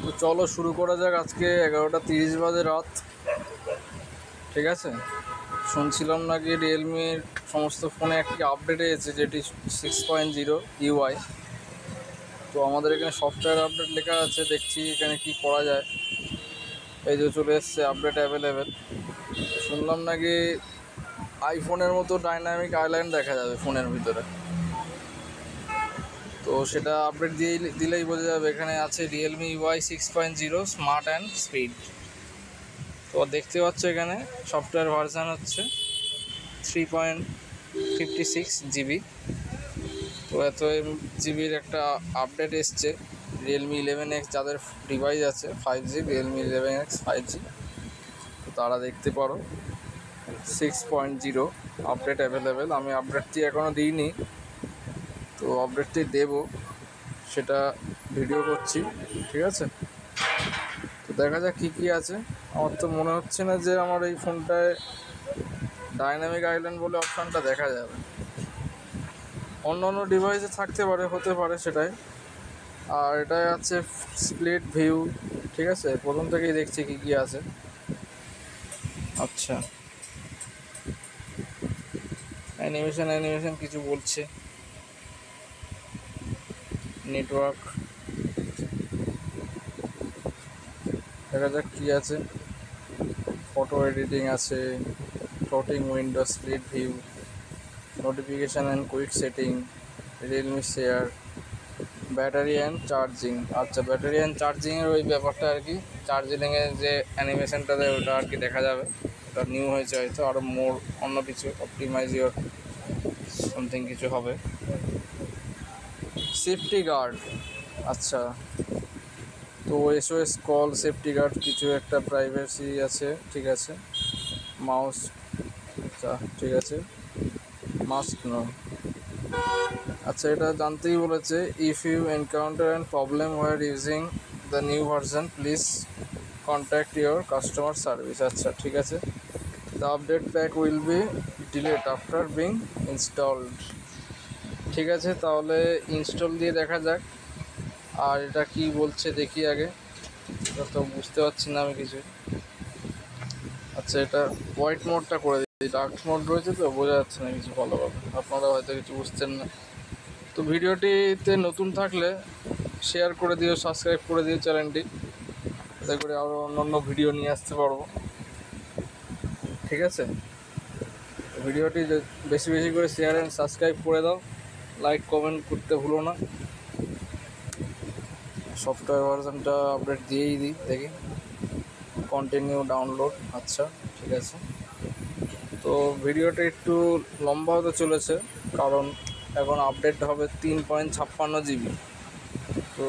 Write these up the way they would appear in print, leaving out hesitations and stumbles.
তো চলো শুরু করা যাক। আজকে 11:30 বাজে রাত, ঠিক আছে। শুনছিলাম নাকি রিয়েলমির সমস্ত ফোনে একটি আপডেট এসেছে, যেটি 6.0 ইউআই। তো আমাদের এখানে সফটওয়্যার আপডেট লেখা আছে, দেখছি এখানে কি করা যায়। এই যে চলে এসছে আপডেট অ্যাভেলেবেল। শুনলাম নাকি আইফোনের মতো ডাইনামিক আইল্যান্ড দেখা যাবে ফোনের ভিতরে। তো সেটা আপডেট দিলেই বোঝা যাবে। এখানে আছে Realme UI 6.0 smart and speed. তো দেখতে পাচ্ছ এখানে সফটওয়্যার ভার্সান হচ্ছে 3.56 GB। তো এত জিবির একটা আপডেট এসছে। রিয়েলমি 11X যাদের ডিভাইস আছে 5G, রিয়েলমি 11X 5G, তো তারা দেখতে পারো 6.0 আপডেট অ্যাভেলেবেল। আমি আপডেটটি এখনও দিইনি, তো আপডেটটি দেবো, সেটা ভিডিও করছি, ঠিক আছে। তো দেখা যাক কী কী আছে। আমার তো মনে হচ্ছে না যে আমার এই ফোনটায় ডাইনামিক আইল্যান্ড বলে অপশানটা দেখা যাবে। অন্য অন্য ডিভাইসে থাকতে পারে, হতে পারে সেটাই। আর এটাই আছে স্প্লিট ভিউ, ঠিক আছে। প্রথম থেকেই দেখছি কী কী আছে। আচ্ছা, অ্যানিমেশন কিছু বলছে। নেটওয়ার্ক, দেখা যাক কী আছে। ফটো এডিটিং আছে, floating window, split view, notification and quick setting, Realme share, battery and charging. আচ্ছা, ব্যাটারি অ্যান্ড চার্জিংয়ের ওই ব্যাপারটা আর কি, চার্জিংয়ের যে অ্যানিমেশনটা দেয় ওটা আর কি দেখা যাবে। ওটা নিউ হয়েছে হয়তো, আরও মোর অন্য কিছু অপটিমাইজ ইওর সামথিং কিছু হবে। সেফটি গার্ড, আচ্ছা, তো এসওএস কল, সেফটি গার্ড কিছু একটা, প্রাইভেসি আছে, ঠিক আছে। মাউস, আচ্ছা ঠিক আছে। মাস্ক নো, আচ্ছা এটা জানতেই বলেছে। If you encounter and problem while using the new version please contact your customer service. আচ্ছা ঠিক আছে। The update pack will be delete after being installed. ঠিক আছে, তাহলে ইনস্টল দিয়ে দেখা যাক। আর এটা কি বলছে দেখি আগে, এটা তো বুঝতে পারছি না আমি কিছু। আচ্ছা, এটা হোয়াইট মোডটা করে দিই, ডার্ক মোড রয়েছে তো বোঝা যাচ্ছে না কিছু ভালোভাবে, আপনারা হয়তো কিছু বুঝছেন না। তো ভিডিওটিতে নতুন থাকলে শেয়ার করে দিও, সাবস্ক্রাইব করে দিও চ্যানেলটি, যাতে করে আরও অন্য ভিডিও নিয়ে আসতে পারবো, ঠিক আছে। ভিডিওটি বেশি বেশি করে শেয়ার অ্যান্ড সাবস্ক্রাইব করে দাও, লাইক কমেন্ট করতে ভুলো না। সফটওয়্যার ভার্সনটা আপডেট দিয়েই দিই, দেখি। কন্টিনিউ ডাউনলোড, আচ্ছা ঠিক আছে। তো ভিডিওটা একটু লম্বা হতে চলেছে, কারণ এখন আপডেট হবে 3.56 GB। তো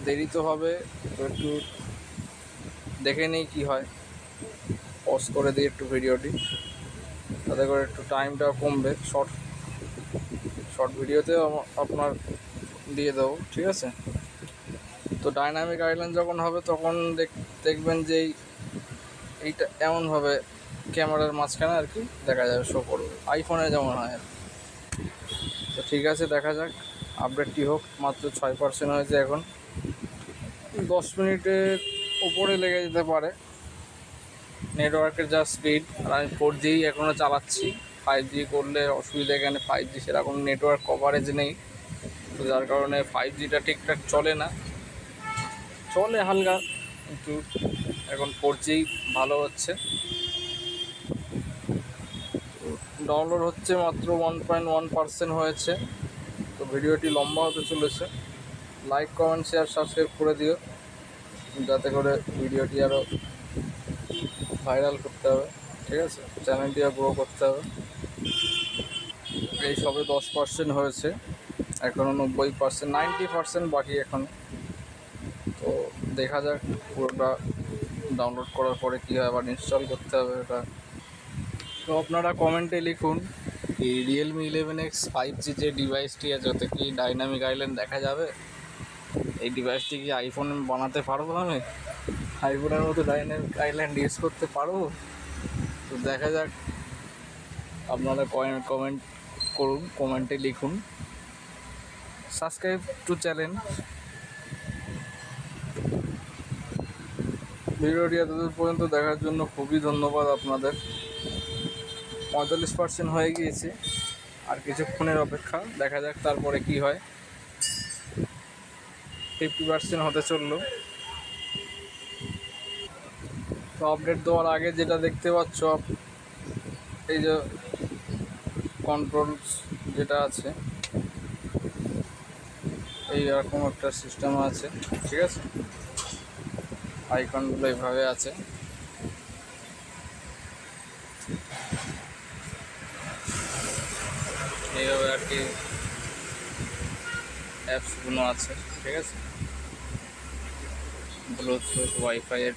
দেরি তো হবে, তো একটু দেখে নিই কী হয়। পজ করে দিই একটু ভিডিওটি, তাতে করে একটু টাইমটা কমবে। শর্ট ভিডিওতেও আপনার দিয়ে দেবো, ঠিক আছে। তো ডাইনামিক আইল্যান্ড যখন হবে তখন দেখবেন যে এইটা এমনভাবে ক্যামেরার মাঝখানে আর কি দেখা যাবে, শো করবে, আইফোনে যেমন হয় আর কি। তো ঠিক আছে, দেখা যাক। আপডেটটি হোক, মাত্র 6% হয়েছে এখন, 10 মিনিটের উপরে লেগে যেতে পারে নেটওয়ার্কের যা স্পিড। আর আমি 4G এখনও চালাচ্ছি, 5G করলে অসুবিধা। এখানে 5G সেরকম নেটওয়ার্ক কভারেজ নেই, তো যার কারণে 5Gটা ঠিকঠাক চলে না, চলে হালকা, কিন্তু এখন 4G ভালো হচ্ছে। ডাউনলোড হচ্ছে মাত্র 1.1% হয়েছে। তো ভিডিওটি লম্বা হতে চলেছে। লাইক কমেন্ট শেয়ার সাবস্ক্রাইব করে দিও, যাতে করে ভিডিওটি আরও ভাইরাল করতে হবে, ঠিক আছে। চ্যানেলটিও গ্রো করতে হবে। এই সবে 10% হয়েছে, এখনও 90%, 90% বাকি এখন। তো দেখা যাক পুরোটা ডাউনলোড করার পরে কী হয়, আবার ইনস্টল করতে হবে এটা। তো আপনারা কমেন্টে লিখুন, এই রিয়েলমি 11X 5G যে ডিভাইসটি আছে ওতে কি ডাইনামিক আইল্যান্ড দেখা যাবে? এই ডিভাইসটি কি আইফোন বানাতে পারবো আমি? আইফোনের মতো ডাইনামিক আইল্যান্ড ইউজ করতে পারবো? তো দেখা যাক, আপনারা কমেন্ট করুন, কমেন্টে লিখুন। Subscribe to channel. ভিডিওটি এতদূর পর্যন্ত দেখার জন্য খুবই ধন্যবাদ আপনাদের। 45% হয়ে গিয়েছে, আর কিছুক্ষণের অপেক্ষা, দেখা যাক তারপরে কি হয়। 50% হতে চললো। তো আপডেট দেওয়ার আগে যেটা দেখতে পাচ্ছ, এই যে কন্ট্রোলস যেটা আছে, এইরকম একটা সিস্টেম আছে, ঠিক আছে। আইকনগুলো এইভাবে আছে। এইভাবে আর কি অ্যাপসগুলো আছে, ঠিক আছে। ব্লুটুথ, ওয়াইফাইয়ের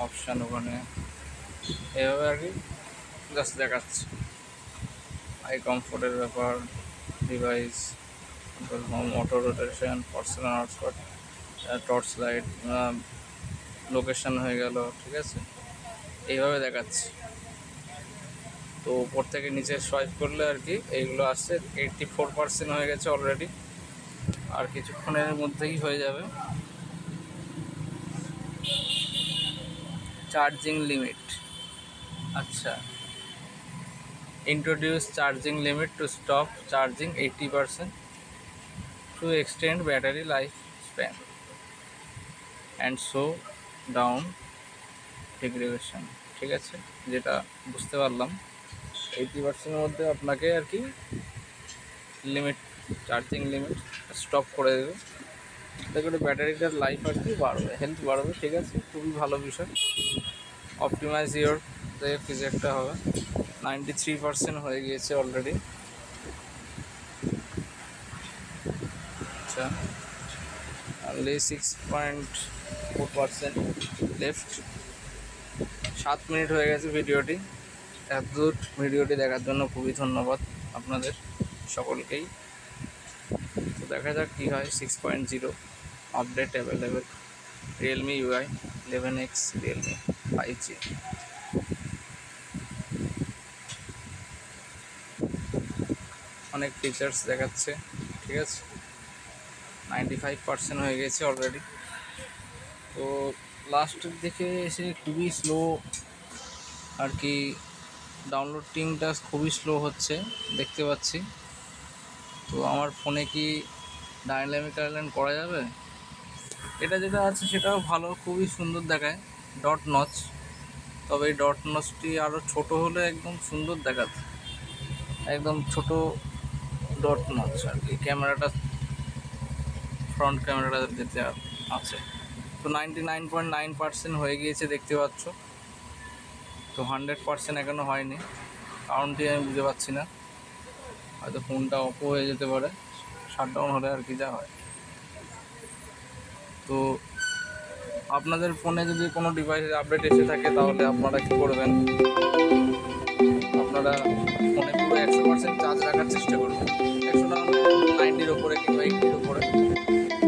অপশান ওখানে এইভাবে আর কি জাস্ট দেখাচ্ছে। আই কমফোর্টের ব্যাপার, device, home, auto rotation, personal hotspot, torch light, location হয়ে গেল, ঠিক আছে। এইভাবে দেখাচ্ছে। তো উপর থেকে নিচে সোয়াইপ করলে আর কি এইগুলো আসছে। 84% হয়ে গেছে অলরেডি, আর কিছুক্ষণের মধ্যেই হয়ে যাবে। চার্জিং লিমিট, আচ্ছা, introduce charging limit to stop charging 80% to extend battery life span and slow down degradation, ঠিক আছে। যেটা বুঝতে পারলাম, 80%-এর মধ্যে আপনাকে আর কি লিমিট, চার্জিং লিমিট স্টপ করে দেবে। তাতে করে ব্যাটারিটার লাইফ আর কি বাড়বে, হেলথ বাড়বে, ঠিক আছে। খুবই ভালো বিষয়। অপটিমাইজ ইওর কিছু একটা হবে। 93% হয়ে গিয়েছে অলরেডি। আচ্ছা, অনলি 6.4% লেফট। 7 মিনিট হয়ে গেছে ভিডিওটি। এতদূর ভিডিওটি দেখার জন্য খুবই ধন্যবাদ আপনাদের সকলকেই। তো দেখা যাক কী হয়। 6.0 update available, Realme UI 11X, Realme 5G। অনেক ফিচার্স দেখাচ্ছে, ঠিক আছে। 95% হয়ে গেছে অলরেডি। তো লাস্টের দিকে এসে খুবই স্লো আর কি, ডাউনলোডিংটা খুবই স্লো হচ্ছে দেখতে পাচ্ছি। তো আমার ফোনে কি ডাইনামিক আইল্যান্ড করা যাবে? এটা যেটা আছে সেটাও ভালো, খুবই সুন্দর দেখায়, ডট নচ। তবে এই ডট নচটি আরও ছোট হলে একদম সুন্দর দেখাচ্ছে, একদম ছোট ডট নচ আর কি। ক্যামেরাটা, ফ্রন্ট ক্যামেরাটা যেতে আছে। তো 99.9% হয়ে গিয়েছে দেখতে পাচ্ছ। তো 100% এখনও হয়নি, কারণটি আমি বুঝতে পারছি না। হয়তো ফোনটা অফ হয়ে যেতে পারে, শাটডাউন হলে আর কি যা হয়। তো আপনাদের ফোনে যদি কোনো ডিভাইসের আপডেট এসে থাকে তাহলে আপনারা কী করবেন? আপনারা ফোনে পুরো 100% চার্জ রাখার চেষ্টা করবেন। 100 না হলে 90-র ওপরে কিংবা 80-র ওপরে।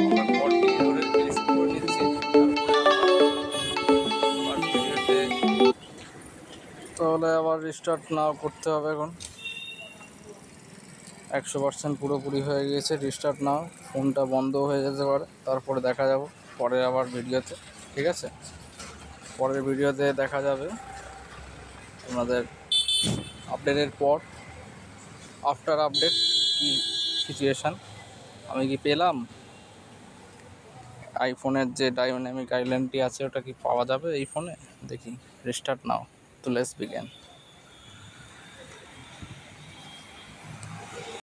আমরা কলটি ধরে রিসিভ করে নিচ্ছি, তাহলে আবার রিস্টার্ট নাও করতে হবে। এখন 100% পুরোপুরি হয়ে গিয়েছে, রিস্টার্ট নাও। ফোনটা বন্ধ হয়ে যেতে পারে, তারপরে দেখা যাবো পরে আবার ভিডিওতে, ঠিক আছে। পরের ভিডিওতে দেখা যাবে আপনাদের আপডেটের পর, আফটার আপডেট কি সিচুয়েশান, আমি কি পেলাম, আইফোনের যে ডাইনামিক আইল্যান্ডটি আছে ওটা কি পাওয়া যাবে এই ফোনে, দেখি। রিস্টার্ট নাও, তো লেটস বিগিন।